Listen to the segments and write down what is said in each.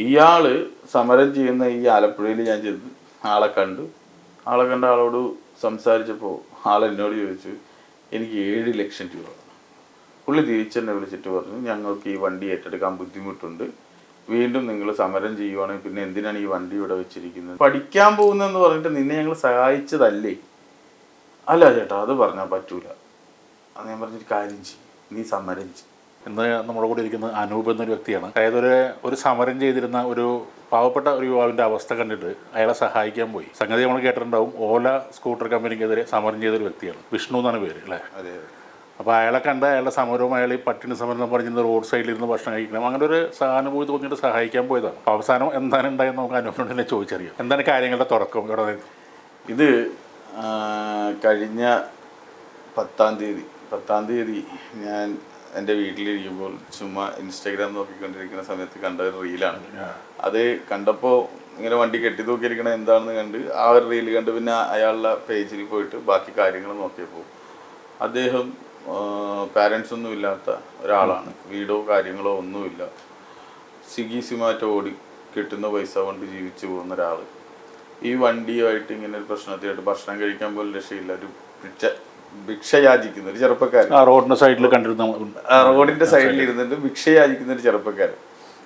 ഇയാള് സമരം ചെയ്യുന്ന ഈ ആലപ്പുഴയിൽ ഞാൻ ചെന്ന് ആളെ കണ്ടു. ആളോട് സംസാരിച്ചപ്പോൾ ആളെന്നോട് ചോദിച്ചു, എനിക്ക് 7 ലക്ഷം രൂപ. പുള്ളി തിരിച്ചെന്നെ വിളിച്ചിട്ട് പറഞ്ഞു, ഞങ്ങൾക്ക് ഈ വണ്ടി ഏറ്റെടുക്കാൻ ബുദ്ധിമുട്ടുണ്ട്, വീണ്ടും നിങ്ങൾ സമരം ചെയ്യുവാണെങ്കിൽ പിന്നെ എന്തിനാണ് ഈ വണ്ടി ഇവിടെ വെച്ചിരിക്കുന്നത്? പഠിക്കാൻ പോകുന്നതെന്ന് പറഞ്ഞിട്ട് നിന്നെ ഞങ്ങൾ സഹായിച്ചതല്ലേ? അല്ല ചേട്ടാ, അത് പറഞ്ഞാൽ പറ്റൂല. അത് ഞാൻ പറഞ്ഞൊരു കാര്യം ചെയ്യും, നീ സമരം ചെയ്യും. ഇന്ന് നമ്മുടെ കൂടെ ഇരിക്കുന്ന അനൂപ് എന്നൊരു വ്യക്തിയാണ്. അതായത് ഒരു സമരം ചെയ്തിരുന്ന ഒരു പാവപ്പെട്ട ഒരു യുവാവിൻ്റെ അവസ്ഥ കണ്ടിട്ട് അയാളെ സഹായിക്കാൻ പോയി. സംഗതി നമ്മൾ കേട്ടിട്ടുണ്ടാവും. ഓല സ്കൂട്ടർ കമ്പനിക്കെതിരെ സമരം ചെയ്തൊരു വ്യക്തിയാണ്. വിഷ്ണു എന്നാണ് പേര് അല്ലേ? അതെ. അപ്പോൾ അയാളെ കണ്ട് അയാളുടെ സമരവും അയാൾ ഈ പട്ടിണി സമരം എന്ന് പറഞ്ഞിരുന്ന റോഡ് സൈഡിലിരുന്ന് ഭക്ഷണം കഴിക്കണം, അങ്ങനെ ഒരു സഹാനുഭൂതി തോന്നിയിട്ട് സഹായിക്കാൻ പോയതാണ്. അപ്പോൾ അവസാനം എന്താണ് ഉണ്ടായെന്ന് നമുക്ക് അനൂപിനോട് തന്നെ ചോദിച്ചറിയാം. എന്താണ് കാര്യങ്ങളുടെ തുടക്കം ഇവിടെ? ഇത് കഴിഞ്ഞ 10-ാം തീയതി ഞാൻ എൻ്റെ വീട്ടിലിരിക്കുമ്പോൾ ചുമ്മാ ഇൻസ്റ്റാഗ്രാം നോക്കിക്കൊണ്ടിരിക്കുന്ന സമയത്ത് കണ്ട ഒരു റീലാണ്. അത് കണ്ടപ്പോൾ ഇങ്ങനെ വണ്ടി കെട്ടിത്തൂക്കിയിരിക്കണ എന്താണെന്ന് കണ്ട് ആ ഒരു റീൽ കണ്ട് പിന്നെ അയാളുടെ പേജിൽ പോയിട്ട് ബാക്കി കാര്യങ്ങൾ നോക്കിയപ്പോൾ അദ്ദേഹം പാരൻസൊന്നും ഇല്ലാത്ത ഒരാളാണ്. വീടോ കാര്യങ്ങളോ ഒന്നുമില്ല. സ്വിഗ്ഗി സൊമാറ്റോ ഓടി കിട്ടുന്ന പൈസ കൊണ്ട് ജീവിച്ചു പോകുന്ന ഒരാൾ ഈ വണ്ടിയുമായിട്ട് ഇങ്ങനെ ഒരു പ്രശ്നത്തിലായിട്ട് ഭക്ഷണം കഴിക്കാൻ പോലും രക്ഷയില്ല. ഒരു ഭിക്ഷ യാചിക്കുന്ന ഒരു ചെറുപ്പക്കാരൻ റോഡിന്റെ സൈഡിൽ കണ്ടിരുന്ന റോഡിന്റെ സൈഡിൽ ഇരുന്നിട്ട് ഭിക്ഷ യാചിക്കുന്ന ഒരു ചെറുപ്പക്കാരൻ.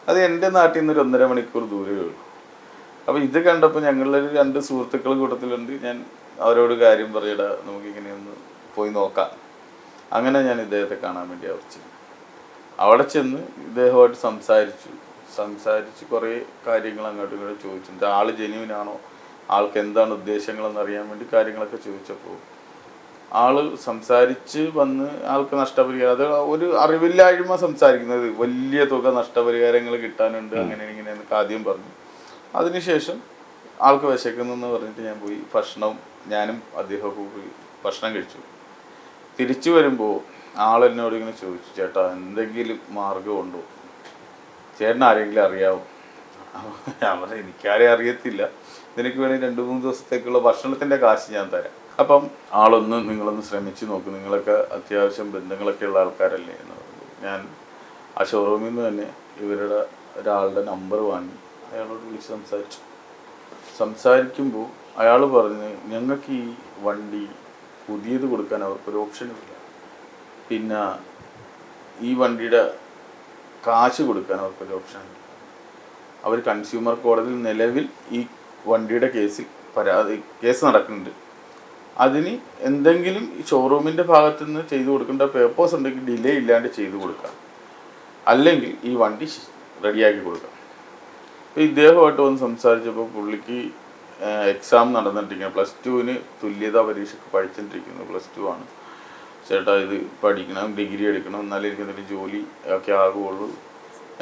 അത് എൻ്റെ നാട്ടിൽ നിന്ന് ഒരു 1.5 മണിക്കൂർ ദൂരമേ ഉള്ളൂ. അപ്പോൾ ഇത് കണ്ടപ്പോൾ ഞങ്ങളുടെ 2 സുഹൃത്തുക്കൾ കൂട്ടത്തിലുണ്ട്. ഞാൻ അവരോട് കാര്യം പറയടാ, നമുക്കിങ്ങനെയൊന്ന് പോയി നോക്കാം. അങ്ങനെ ഞാൻ ഇദ്ദേഹത്തെ കാണാൻ വേണ്ടി അവിടെ ചെന്ന് ഇദ്ദേഹമായിട്ട് സംസാരിച്ച് കുറേ കാര്യങ്ങൾ അങ്ങോട്ടും ഇങ്ങോട്ടും ചോദിച്ചിട്ട് ആൾ ജെന്യുവിനാണോ, ആൾക്ക് എന്താണ് ഉദ്ദേശങ്ങളെന്ന് അറിയാൻ വേണ്ടി കാര്യങ്ങളൊക്കെ ചോദിച്ചപ്പോൾ ആള് സംസാരിച്ച് വന്ന് ആൾക്ക് നഷ്ടപരിഹാരം, അത് ഒരു അറിവില്ലായ്മ സംസാരിക്കുന്നത്, വലിയ തുക നഷ്ടപരിഹാരങ്ങൾ കിട്ടാനുണ്ട് അങ്ങനെ ഇങ്ങനെയെന്നൊക്കെ ആദ്യം പറഞ്ഞു. അതിനുശേഷം ആൾക്ക് വിശക്കുന്നെന്ന് പറഞ്ഞിട്ട് ഞാൻ പോയി ഞാനും അദ്ദേഹമൊക്കെ പോയി ഭക്ഷണം കഴിച്ചു. തിരിച്ചു വരുമ്പോൾ ആളെന്നോട് ഇങ്ങനെ ചോദിച്ചു, ചേട്ടാ എന്തെങ്കിലും മാർഗമുണ്ടോ, ചേട്ടൻ ആരെങ്കിലും അറിയാവോ? ഞാൻ പറഞ്ഞു, എനിക്കാരെയും അറിയത്തില്ല, നിനക്ക് വേണമെങ്കിൽ 2-3 ദിവസത്തേക്കുള്ള ഭക്ഷണത്തിൻ്റെ കാശ് ഞാൻ തരാം. അപ്പം നിങ്ങളൊന്ന് ശ്രമിച്ച് നോക്കും, നിങ്ങളൊക്കെ അത്യാവശ്യം ബന്ധങ്ങളൊക്കെ ഉള്ള ആൾക്കാരല്ലേ എന്ന് പറഞ്ഞു. ഞാൻ ആ ഷോറൂമിൽ നിന്ന് തന്നെ ഇവരുടെ ഒരാളുടെ നമ്പർ വാങ്ങി അയാളോട് വിളിച്ച് സംസാരിക്കുമ്പോൾ അയാൾ പറഞ്ഞ്, ഞങ്ങൾക്ക് ഈ വണ്ടി പുതിയത് കൊടുക്കാൻ അവർക്കൊരു ഓപ്ഷനുമില്ല, പിന്നെ ഈ വണ്ടിയുടെ കാശ് കൊടുക്കാൻ അവർക്കൊരു ഓപ്ഷനുമില്ല. അവർ കൺസ്യൂമർ കോടതിയിൽ നിലവിൽ ഈ വണ്ടിയുടെ കേസ് നടക്കുന്നുണ്ട്. അതിന് എന്തെങ്കിലും ഈ ഷോറൂമിൻ്റെ ഭാഗത്തു നിന്ന് ചെയ്തു കൊടുക്കേണ്ട പേപ്പേഴ്സ് ഉണ്ടെങ്കിൽ ഡിലേ ഇല്ലാണ്ട് ചെയ്തു കൊടുക്കാം, അല്ലെങ്കിൽ ഈ വണ്ടി റെഡിയാക്കി കൊടുക്കാം. അപ്പോൾ ഇദ്ദേഹമായിട്ട് വന്ന് സംസാരിച്ചപ്പോൾ പുള്ളിക്ക് എക്സാം നടന്നിട്ടിരിക്കുന്നത്, +2 തുല്യതാ പരീക്ഷയ്ക്ക് പഠിച്ചിട്ടിരിക്കുന്നു. +2 ആണ്. ചേട്ടാ ഇത് പഠിക്കണം, ഡിഗ്രി എടുക്കണം, എന്നാലേ എനിക്ക് എന്തെങ്കിലും ജോലി ഒക്കെ ആകുള്ളൂ,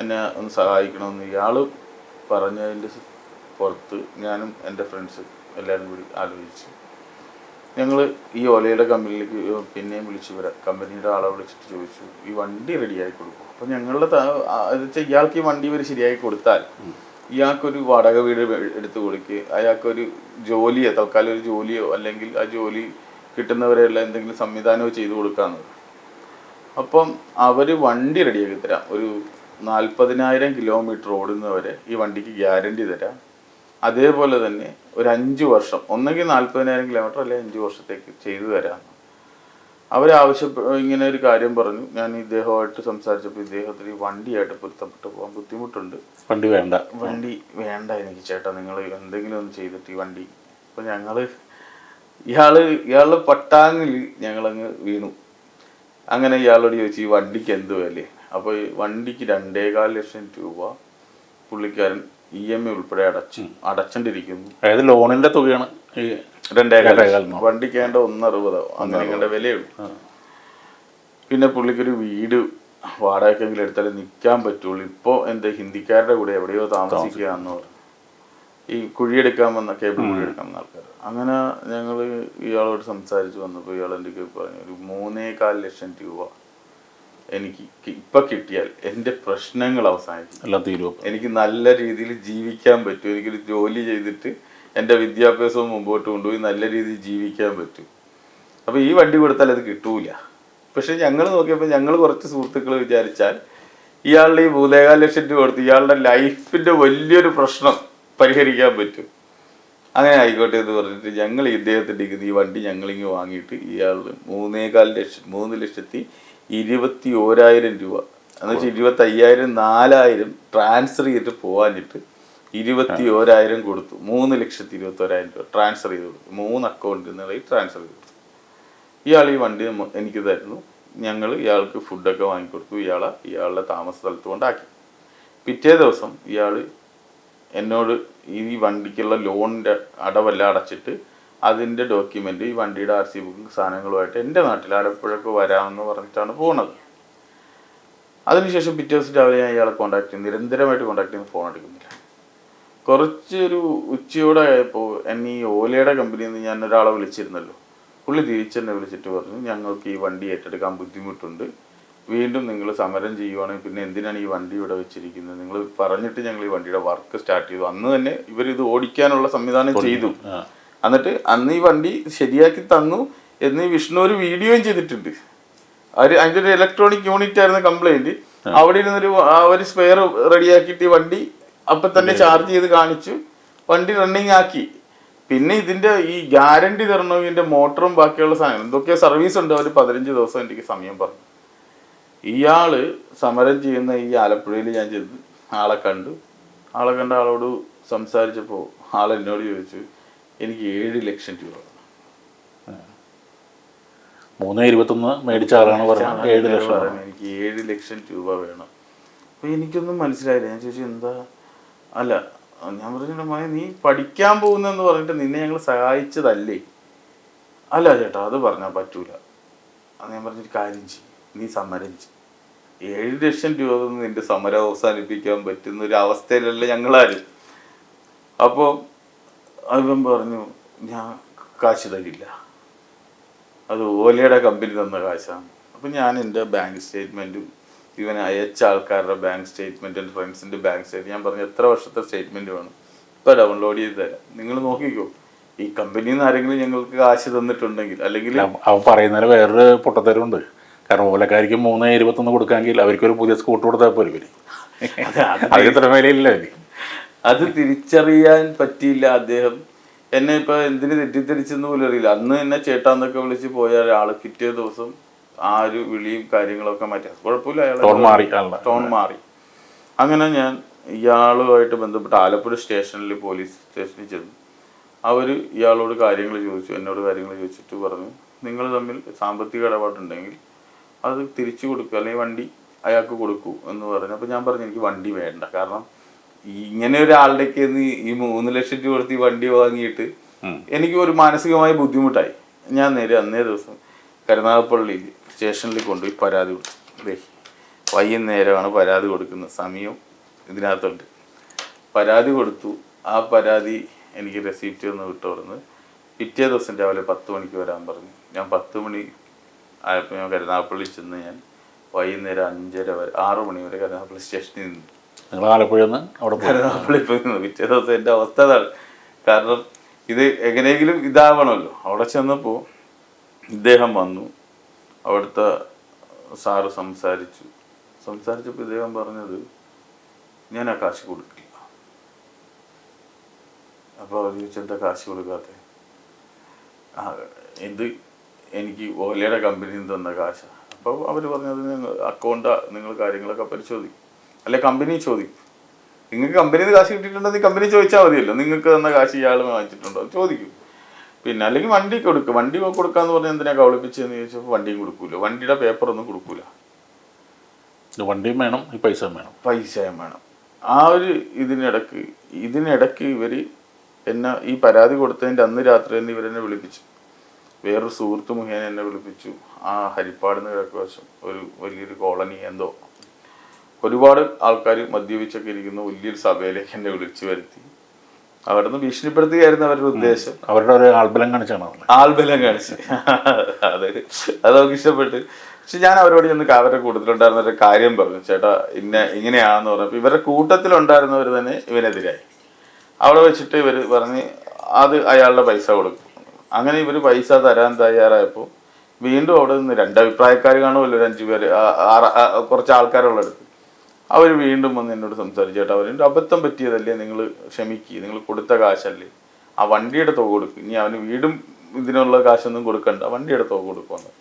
എന്നെ ഒന്ന് സഹായിക്കണമെന്ന് ഇയാൾ പറഞ്ഞതിൻ്റെ പുറത്ത് ഞാനും എൻ്റെ ഫ്രണ്ട്സ് എല്ലാവരും കൂടി ആലോചിച്ചു. ഞങ്ങൾ ഈ ഓലയുടെ കമ്പനിയിലേക്ക് പിന്നെയും കമ്പനിയുടെ ആളെ വിളിച്ചിട്ട് ചോദിച്ചു, ഈ വണ്ടി റെഡിയാക്കി കൊടുക്കും. അപ്പോൾ ഞങ്ങളുടെ ഇയാൾക്ക് ഈ വണ്ടി ഇവർ ശരിയാക്കി കൊടുത്താൽ ഇയാൾക്കൊരു വാടക വീട് എടുത്ത് കൊടുക്കുക, അയാൾക്കൊരു ജോലിയോ തൽക്കാലം ഒരു ജോലിയോ അല്ലെങ്കിൽ ആ ജോലി കിട്ടുന്നവരെയുള്ള എന്തെങ്കിലും സംവിധാനമോ ചെയ്തു കൊടുക്കാമെന്നത്. അപ്പം അവർ വണ്ടി റെഡിയാക്കി തരാം, ഒരു 40,000 കിലോമീറ്റർ ഓടുന്നവരെ ഈ വണ്ടിക്ക് ഗ്യാരണ്ടി തരാം. അതേപോലെ തന്നെ ഒരു 5 വർഷം, ഒന്നെങ്കിൽ 40,000 കിലോമീറ്റർ അല്ലെങ്കിൽ 5 വർഷത്തേക്ക് ചെയ്തു തരാം. ഇങ്ങനെ ഒരു കാര്യം പറഞ്ഞു. ഞാൻ ഇദ്ദേഹമായിട്ട് സംസാരിച്ചപ്പോൾ ഇദ്ദേഹത്തിന് വണ്ടിയായിട്ട് പൊരുത്തപ്പെട്ട് പോകാൻ ബുദ്ധിമുട്ടുണ്ട്, വണ്ടി വേണ്ട എനിക്ക് ചേട്ടാ, നിങ്ങൾ എന്തെങ്കിലും ഒന്ന് ചെയ്തിട്ട് ഈ വണ്ടി. അപ്പോൾ ഇയാളുടെ പട്ടാങ്ങിൽ ഞങ്ങളങ്ങ് വീണു. അങ്ങനെ ഇയാളോട് ചോദിച്ചു, ഈ വണ്ടിക്ക് എന്ത് വില? അപ്പോൾ ഈ വണ്ടിക്ക് 2.25 ലക്ഷം രൂപ പുള്ളിക്കാരൻ EMI ഉൾപ്പെടെ അടച്ചോണ്ടിരിക്കുന്നു. അതായത് ലോണിന്റെ തുകയാണ് 2.25 ലക്ഷം. വണ്ടിക്ക് വേണ്ട 1.60 അങ്ങനെ വിലയുള്ളൂ. പിന്നെ പുള്ളിക്കൊരു വീട് വാടകയ്ക്കെങ്കിലും എടുത്താലേ നിൽക്കാൻ പറ്റുള്ളൂ. ഇപ്പോൾ എൻ്റെ ഹിന്ദിക്കാരുടെ കൂടെ എവിടെയോ താമസിക്കുക എന്ന് പറഞ്ഞു. ഈ കുഴിയെടുക്കാൻ വന്ന കേബിൾ കുഴിയെടുക്കാൻ വന്ന ആൾക്കാർ. അങ്ങനെ ഞങ്ങൾ ഇയാളോട് സംസാരിച്ച് വന്നപ്പോൾ ഇയാൾ എൻ്റെ പറഞ്ഞു, ഒരു 3.25 ലക്ഷം രൂപ എനിക്ക് ഇപ്പം കിട്ടിയാൽ എൻ്റെ പ്രശ്നങ്ങൾ അവസാനിക്കും, എല്ലാം തീരും, എനിക്ക് നല്ല രീതിയിൽ ജീവിക്കാൻ പറ്റും, എനിക്കൊരു ജോലി ചെയ്തിട്ട് എൻ്റെ വിദ്യാഭ്യാസവും മുമ്പോട്ട് കൊണ്ടുപോയി നല്ല രീതിയിൽ ജീവിക്കാൻ പറ്റും. അപ്പോൾ ഈ വണ്ടി കൊടുത്താൽ അത് കിട്ടൂല. പക്ഷെ ഞങ്ങൾ നോക്കിയപ്പോൾ ഞങ്ങൾ കുറച്ച് സുഹൃത്തുക്കൾ വിചാരിച്ചാൽ ഇയാളുടെ ഈ 3,400,000 രൂപ കൊടുത്ത് ഇയാളുടെ ലൈഫിന്റെ വലിയൊരു പ്രശ്നം പരിഹരിക്കാൻ പറ്റും. അങ്ങനെ ആയിക്കോട്ടെ എന്ന് പറഞ്ഞിട്ട് ഞങ്ങൾ ഇദ്ദേഹത്തിൻ്റെ ഈ വണ്ടി ഞങ്ങളിങ്ങ് വാങ്ങിയിട്ട് ഇയാൾ 3,21,000 രൂപ എന്ന് വെച്ചാൽ 25,000 4,000 ട്രാൻസ്ഫർ ചെയ്തിട്ട് പോകാനിട്ട് 21,000 കൊടുത്തു. 3,21,000 രൂപ ട്രാൻസ്ഫർ ചെയ്ത് കൊടുത്തു. 3 അക്കൗണ്ടിൽ നിന്നായി ട്രാൻസ്ഫർ ചെയ്ത് കൊടുത്തു. ഇയാൾ ഈ വണ്ടി എനിക്ക് തരുന്നു. ഞങ്ങൾ ഇയാൾക്ക് ഫുഡൊക്കെ വാങ്ങിക്കൊടുത്തു. ഇയാളുടെ താമസ സ്ഥലത്ത് കൊണ്ടാക്കി. പിറ്റേ ദിവസം ഇയാൾ എന്നോട് ഈ വണ്ടിക്കുള്ള ലോണിൻ്റെ അടവെല്ലാം അടച്ചിട്ട് അതിൻ്റെ ഡോക്യുമെൻ്റ് ഈ വണ്ടിയുടെ RC ബുക്കും സാധനങ്ങളുമായിട്ട് എൻ്റെ നാട്ടിൽ ആലപ്പുഴക്ക് വരാമെന്ന് പറഞ്ഞിട്ടാണ് പോകുന്നത്. അതിനുശേഷം പിറ്റേ ദിവസം രാവിലെ ഞാൻ ഇയാളെ നിരന്തരമായിട്ട് കോൺടാക്ട് ചെയ്യുന്ന ഫോൺ എടുക്കുന്നില്ല. കുറച്ചൊരു ഉച്ചയോടായപ്പോൾ എന്നെ ഈ ഓലയുടെ കമ്പനിയിൽ നിന്ന് ഞാൻ ഒരാളെ വിളിച്ചിരുന്നല്ലോ. പുള്ളി തിരിച്ചെന്നെ വിളിച്ചിട്ട് പറഞ്ഞു, ഞങ്ങൾക്ക് ഈ വണ്ടി ഏറ്റെടുക്കാൻ ബുദ്ധിമുട്ടുണ്ട്, വീണ്ടും നിങ്ങൾ സമരം ചെയ്യുവാണെങ്കിൽ പിന്നെ എന്തിനാണ് ഈ വണ്ടി ഇവിടെ വെച്ചിരിക്കുന്നത്, നിങ്ങൾ പറഞ്ഞിട്ട് ഞങ്ങൾ ഈ വണ്ടിയുടെ വർക്ക് സ്റ്റാർട്ട് ചെയ്തു. അന്ന് തന്നെ ഇവരിത് ഓടിക്കാനുള്ള സംവിധാനം ചെയ്തു. എന്നിട്ട് അന്ന് ഈ വണ്ടി ശരിയാക്കി തന്നു എന്ന് വിഷ്ണു ഒരു വീഡിയോയും ചെയ്തിട്ടുണ്ട്. അതിൻ്റെ ഒരു ഇലക്ട്രോണിക് യൂണിറ്റ് ആയിരുന്നു കംപ്ലൈൻറ്റ്. അവിടെ ഇരുന്നൊരു അവർ സ്പെയർ റെഡിയാക്കിയിട്ട് ഈ വണ്ടി അപ്പം തന്നെ ചാർജ് ചെയ്ത് കാണിച്ചു, വണ്ടി റണ്ണിങ് ആക്കി. പിന്നെ ഇതിൻ്റെ ഈ ഗ്യാരണ്ടി തരണമെങ്കിൽ ഇതിൻ്റെ മോട്ടറും ബാക്കിയുള്ള സാധനങ്ങൾ എന്തൊക്കെയോ സർവീസ് ഉണ്ട്. അവർ 15 ദിവസം എനിക്ക് സമയം പറഞ്ഞു. ഇയാള് സമരം ചെയ്യുന്ന ഈ ആലപ്പുഴയിൽ ഞാൻ ചെന്ന് ആളെ കണ്ട് ആളോട് സംസാരിച്ചപ്പോൾ ആളെന്നോട് ചോദിച്ചു, എനിക്ക് 7 ലക്ഷം രൂപ വേണം. 3,21 മേടിച്ച ആളാണ് പറഞ്ഞത് 7 ലക്ഷം. എനിക്ക് 7 ലക്ഷം രൂപ വേണം. അപ്പോൾ എനിക്കൊന്നും മനസ്സിലായില്ല. ഞാൻ ചോദിച്ചു എന്താ? അല്ല, ഞാൻ പറഞ്ഞു നീ പഠിക്കാൻ പോകുന്നെന്ന് പറഞ്ഞിട്ട് നിന്നെ ഞങ്ങൾ സഹായിച്ചതല്ലേ? അല്ല ചേട്ടാ, അത് പറഞ്ഞാൽ പറ്റൂല. അത് ഞാൻ പറഞ്ഞൊരു കാര്യം ചെയ്യും, നീ സമരം ചെയ്യും. 7 ലക്ഷം രൂപ നിന്റെ സമരം അവസാനിപ്പിക്കാൻ പറ്റുന്ന ഒരു അവസ്ഥയിലല്ല ഞങ്ങളാരും. അപ്പോൾ അവൻ പറഞ്ഞു, ഞാൻ കാശ് തരില്ല, അത് ഓലയുടെ കമ്പനി തന്ന കാശാണ്. അപ്പം ഞാൻ എൻ്റെ ബാങ്ക് സ്റ്റേറ്റ്മെൻറ്റും ഇവനെ അയച്ച ആൾക്കാരുടെ ബാങ്ക് സ്റ്റേറ്റ്മെൻറ്റ്, എൻ്റെ ഫ്രണ്ട്സിൻ്റെ ബാങ്ക് സ്റ്റേറ്റ്മെൻറ്റ്, ഞാൻ പറഞ്ഞു എത്ര വർഷത്തെ സ്റ്റേറ്റ്മെൻറ്റ് വേണം, ഇപ്പോൾ ഡൗൺലോഡ് ചെയ്ത് തരാം, നിങ്ങൾ നോക്കിക്കോ. ഈ കമ്പനിയിൽ നിന്ന് ആരെങ്കിലും ഞങ്ങൾക്ക് കാശ് തന്നിട്ടുണ്ടെങ്കിൽ, അല്ലെങ്കിൽ അവൻ പറയുന്നതിന് വേറൊരു പൊട്ടത്തരമുണ്ട്. കാരണം ഓലക്കാരിക്ക് 3,21 കൊടുക്കാമെങ്കിൽ അവർക്കൊരു പുതിയ സ്കൂട്ടർ കൊടുത്താൽ പോലും അതിത്ര വിലയില്ല. അത് തിരിച്ചറിയാൻ പറ്റിയില്ല അദ്ദേഹം. എന്നെ ഇപ്പോൾ എന്തിന് തെറ്റിദ്ധരിച്ചെന്ന് പോലും അറിയില്ല. അന്ന് എന്നെ ചേട്ടാന്നൊക്കെ വിളിച്ച് പോയ ഒരാൾ പിറ്റേ ദിവസം ആ ഒരു വിളിയും കാര്യങ്ങളൊക്കെ മാറ്റി. കുഴപ്പമില്ല, അയാൾ ടോൺ മാറി. അങ്ങനെ ഞാൻ ഇയാളുമായിട്ട് ബന്ധപ്പെട്ട് ആലപ്പുഴ സ്റ്റേഷനിൽ, പോലീസ് സ്റ്റേഷനിൽ ചെന്നു. അവർ ഇയാളോട് കാര്യങ്ങൾ ചോദിച്ചു, എന്നോട് കാര്യങ്ങൾ ചോദിച്ചിട്ട് പറഞ്ഞു, നിങ്ങൾ തമ്മിൽ സാമ്പത്തിക ഇടപാടുണ്ടെങ്കിൽ അത് തിരിച്ചു കൊടുക്കുക, അല്ലെങ്കിൽ വണ്ടി അയാൾക്ക് കൊടുക്കൂ എന്ന് പറഞ്ഞു. അപ്പോൾ ഞാൻ പറഞ്ഞു എനിക്ക് വണ്ടി വേണ്ട, കാരണം ഇങ്ങനെ ഒരാളുടെയൊക്കെ ഈ 3 ലക്ഷം രൂപ കൊടുത്ത് ഈ വണ്ടി വാങ്ങിയിട്ട് എനിക്ക് ഒരു മാനസികമായ ബുദ്ധിമുട്ടായി. ഞാൻ അന്നേ ദിവസം കരുനാഗപ്പള്ളി സ്റ്റേഷനിൽ കൊണ്ടുപോയി പരാതി കൊടുത്തു. വൈകുന്നേരമാണ് പരാതി കൊടുക്കുന്ന സമയം ഇതിനകത്തുണ്ട്. പരാതി കൊടുത്തു. ആ പരാതി എനിക്ക് റെസിപ്റ്റ് ഒന്ന് വിട്ടുകൊടുന്ന് പിറ്റേ ദിവസം രാവിലെ 10 മണിക്ക് വരാൻ പറഞ്ഞു. ഞാൻ 10 മണി ആയപ്പോൾ ഞാൻ കരുനാഗപ്പള്ളി ചെന്ന് ഞാൻ വൈകുന്നേരം 5:30 വരെ 6 മണി വരെ കരുനാഗപ്പള്ളി സ്റ്റേഷനിൽ നിന്നു. നിങ്ങൾ ആലപ്പുഴയിൽ നിന്ന് അവിടെ കരുനാഗപ്പള്ളി പോയി നിന്നു. പിറ്റേ ദിവസം എൻ്റെ അവസ്ഥ അതാണ്. കാരണം ഇത് എങ്ങനെയെങ്കിലും ഇതാവണമല്ലോ. അവിടെ ചെന്നപ്പോൾ ഇദ്ദേഹം വന്നു. അവിടുത്തെ സാറ് സംസാരിച്ചപ്പോൾ ഇദ്ദേഹം പറഞ്ഞത്, ഞാൻ ആ കാശ് കൊടുക്കില്ല. അപ്പോൾ അവർ ചോദിച്ചെന്താ കാശ് കൊടുക്കാത്ത? എന്ത്, എനിക്ക് ഓലയുടെ കമ്പനിയിൽ നിന്ന് തന്ന കാശാണ്. അപ്പോൾ അവർ പറഞ്ഞത് അക്കൗണ്ട് നിങ്ങൾ കാര്യങ്ങളൊക്കെ പരിശോധിക്കും, അല്ലെ കമ്പനി ചോദിക്കും. നിങ്ങൾക്ക് കമ്പനിയിൽ നിന്ന് കാശ് കിട്ടിയിട്ടുണ്ടെങ്കിൽ കമ്പനി ചോദിച്ചാൽ മതിയല്ലോ, നിങ്ങൾക്ക് തന്ന കാശ് ഇയാൾ വാങ്ങിച്ചിട്ടുണ്ടോ ചോദിക്കും. പിന്നെ അല്ലെങ്കിൽ വണ്ടി കൊടുക്കും. വണ്ടി കൊടുക്കാന്ന് പറഞ്ഞാൽ എന്തിനാ കവളിപ്പിച്ചെന്ന് ചോദിച്ചപ്പോൾ വണ്ടിയും കൊടുക്കൂല, വണ്ടിയുടെ പേപ്പറൊന്നും കൊടുക്കൂല. വണ്ടിയും വേണം, പൈസയും വേണം. ആ ഒരു ഇതിനിടയ്ക്ക് ഇവർ എന്നെ ഈ പരാതി കൊടുത്തതിൻ്റെ അന്ന് രാത്രി തന്നെ ഇവരെന്നെ വിളിപ്പിച്ചു. വേറൊരു സുഹൃത്ത് മുഖേന എന്നെ വിളിപ്പിച്ചു. ആ ഹരിപ്പാടുന്ന് കിഴക്ക് വശം ഒരു വലിയൊരു കോളനി, എന്തോ ഒരുപാട് ആൾക്കാർ മദ്യപിച്ചൊക്കെ ഇരിക്കുന്ന വലിയൊരു സഭയിലേക്ക് എന്നെ വിളിച്ചു വരുത്തി. അവിടെ നിന്ന് ഭീഷണിപ്പെടുത്തുകയായിരുന്നു അവരുടെ ഉദ്ദേശം. അവരുടെ ഒരു ആൾബലം കാണിച്ചാണ്. അതെ, അത് നമുക്ക് ഇഷ്ടപ്പെട്ട്. പക്ഷെ ഞാൻ അവരോട് ചെന്ന് അവരുടെ കൂട്ടത്തിലുണ്ടായിരുന്ന ഒരു കാര്യം പറഞ്ഞു, ചേട്ടാ ഇങ്ങനെയാണെന്ന് പറഞ്ഞപ്പോൾ ഇവരുടെ കൂട്ടത്തിലുണ്ടായിരുന്നവർ തന്നെ ഇവനെതിരായി. അവിടെ വെച്ചിട്ട് ഇവർ പറഞ്ഞ് അത് അയാളുടെ പൈസ കൊടുക്കും. അങ്ങനെ ഇവർ പൈസ തരാൻ തയ്യാറായപ്പോൾ വീണ്ടും അവിടെ നിന്ന് 2 അഭിപ്രായക്കാർ കാണുമല്ലോ, 5 പേര്, കുറച്ച് ആൾക്കാരുള്ളടുത്ത് അവർ വീണ്ടും വന്ന് എന്നോട് സംസാരിച്ചു, ചേട്ടാ അവരുടെ അബദ്ധം പറ്റിയതല്ലേ, നിങ്ങൾ ക്ഷമിക്കുക, നിങ്ങൾ കൊടുത്ത കാശല്ലേ, ആ വണ്ടിയുടെ തുക കൊടുക്കും, ഇനി അവന് വീടും ഇതിനുള്ള കാശൊന്നും കൊടുക്കണ്ട, വണ്ടിയുടെ തുക കൊടുക്കുമെന്ന്.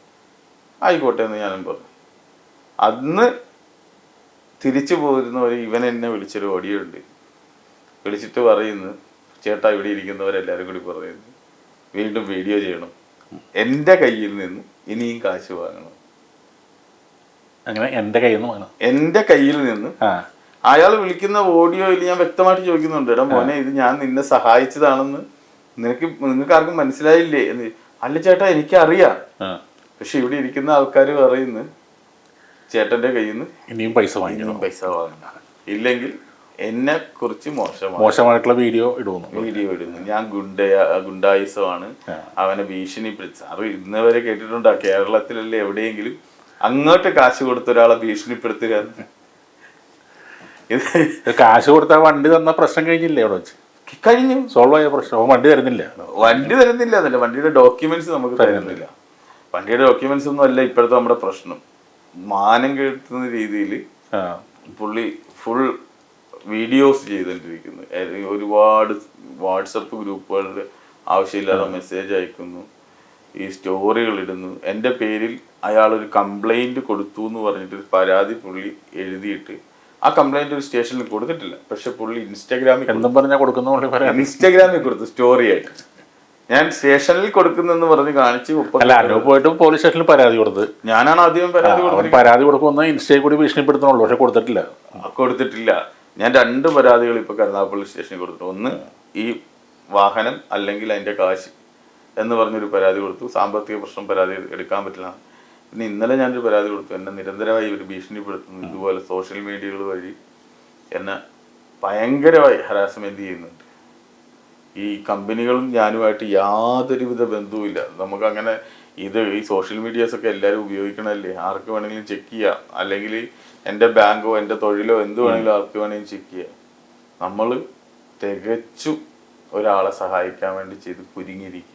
ആയിക്കോട്ടെ എന്ന് ഞാനും പറഞ്ഞു. അന്ന് തിരിച്ചു പോരുന്നവർ ഇവൻ എന്നെ വിളിച്ചൊരു ഓഡിയോ ഉണ്ട്. വിളിച്ചിട്ട് പറയുന്നു, ചേട്ടാ ഇവിടെ ഇരിക്കുന്നവരെല്ലാവരും കൂടി പറയുന്നു വീണ്ടും വീഡിയോ ചെയ്യണം, എൻ്റെ കയ്യിൽ നിന്ന് ഇനിയും കാശ് വാങ്ങണം. അങ്ങനെ എൻ്റെ കയ്യിൽ നിന്ന് വാങ്ങണം, എൻ്റെ കയ്യിൽ നിന്ന്. അയാൾ വിളിക്കുന്ന ഓഡിയോയിൽ ഞാൻ വ്യക്തമായിട്ട് ചോദിക്കുന്നുണ്ട്, എടാ മോനെ ഇത് ഞാൻ നിന്നെ സഹായിച്ചതാണെന്ന് നിങ്ങൾക്ക് ആർക്കും മനസ്സിലായില്ലേ എന്ന്. അല്ല ചേട്ടാ എനിക്കറിയാം, പക്ഷെ ഇവിടെ ഇരിക്കുന്ന ആൾക്കാർ പറയുന്നു ചേട്ടന്റെ കയ്യിൽ നിന്ന് ഇനിയും പൈസ വാങ്ങണം, ഇല്ലെങ്കിൽ എന്നെ കുറിച്ച് മോശമായിട്ടുള്ള വീഡിയോ ഇടുന്നു, ഞാൻ ഗുണ്ടായിസമാണ്, അവനെ ഭീഷണിപ്പെടുത്തി. അത് ഇന്ന് വരെ കേട്ടിട്ടുണ്ടോ കേരളത്തിലല്ലേ എവിടെയെങ്കിലും അങ്ങോട്ട് കാശ് കൊടുത്ത ഒരാളെ ഭീഷണിപ്പെടുത്തുക? കാശ് കൊടുത്ത വണ്ടി തന്ന പ്രശ്നം കഴിഞ്ഞില്ലേ? അവിടെ വെച്ച് കഴിഞ്ഞു, സോൾവ് ആയ പ്രശ്നം. വണ്ടി തരുന്നില്ല എന്നല്ല, വണ്ടിയുടെ ഡോക്യുമെന്റ്സ് നമുക്ക് തരുന്നില്ല. വണ്ടിയുടെ ഡോക്യുമെന്റ്സ് ഒന്നും അല്ല ഇപ്പോഴത്തെ നമ്മുടെ പ്രശ്നം. മാനം കേൾക്കുന്ന രീതിയിൽ പുള്ളി ഫുൾ വീഡിയോസ് ചെയ്തുകൊണ്ടിരിക്കുന്നു. ഒരുപാട് വാട്സപ്പ് ഗ്രൂപ്പുകളിൽ ആവശ്യമില്ലാതെ മെസ്സേജ് അയക്കുന്നു, ഈ സ്റ്റോറികൾ ഇടുന്നു. എൻ്റെ പേരിൽ അയാൾ ഒരു കംപ്ലൈൻറ്റ് കൊടുത്തു എന്ന് പറഞ്ഞിട്ട് ഒരു പരാതി പുള്ളി എഴുതിയിട്ട് ആ കംപ്ലൈൻറ്റ് ഒരു സ്റ്റേഷനിൽ കൊടുത്തിട്ടില്ല. പക്ഷെ പുള്ളി ഇൻസ്റ്റാഗ്രാമിൽ കൊടുത്തു സ്റ്റോറി ആയിട്ട്. ഞാൻ സ്റ്റേഷനിൽ കൊടുക്കുന്നെന്ന് പറഞ്ഞ് കാണിച്ച് പോയിട്ട് പോലീസ് സ്റ്റേഷനിൽ പരാതി കൊടുത്ത് ഞാനാണ് ആദ്യം പരാതി കൊടുക്കുമെന്ന് ഇൻസ്റ്റയിൽ കൂടി ഭീഷണിപ്പെടുത്തുന്നുള്ളൂ, പക്ഷെ കൊടുത്തിട്ടില്ല. ഞാൻ 2 പരാതികൾ ഇപ്പോൾ കരുനാഗപ്പള്ളി സ്റ്റേഷനിൽ കൊടുത്തു. ഒന്ന് ഈ വാഹനം അല്ലെങ്കിൽ അതിൻ്റെ കാശ് എന്ന് പറഞ്ഞൊരു പരാതി കൊടുത്തു, സാമ്പത്തിക പ്രശ്നം പരാതി എടുക്കാൻ പറ്റില്ല. പിന്നെ ഇന്നലെ ഞാനൊരു പരാതി കൊടുത്തു, എന്നെ നിരന്തരമായി ഇവർ ഭീഷണിപ്പെടുത്തുന്നു, ഇതുപോലെ സോഷ്യൽ മീഡിയകൾ വഴി എന്നെ ഭയങ്കരമായി ഹരാസ്മെന്റ് ചെയ്യുന്നുണ്ട്. ഈ കമ്പനികളും ഞാനുമായിട്ട് യാതൊരുവിധ ബന്ധവുമില്ല. നമുക്കങ്ങനെ ഈ സോഷ്യൽ മീഡിയാസൊക്കെ എല്ലാവരും ഉപയോഗിക്കണമല്ലേ, ആർക്ക് വേണമെങ്കിലും ചെക്ക് ചെയ്യാം, അല്ലെങ്കിൽ എൻ്റെ ബാങ്കോ എൻ്റെ തൊഴിലോ എന്ത് വേണമെങ്കിലും ആർക്ക് വേണമെങ്കിലും ചെക്ക് ചെയ്യാം. നമ്മൾ തികച്ചു ഒരാളെ സഹായിക്കാൻ വേണ്ടി ചെയ്ത് കുരുങ്ങിയിരിക്കും.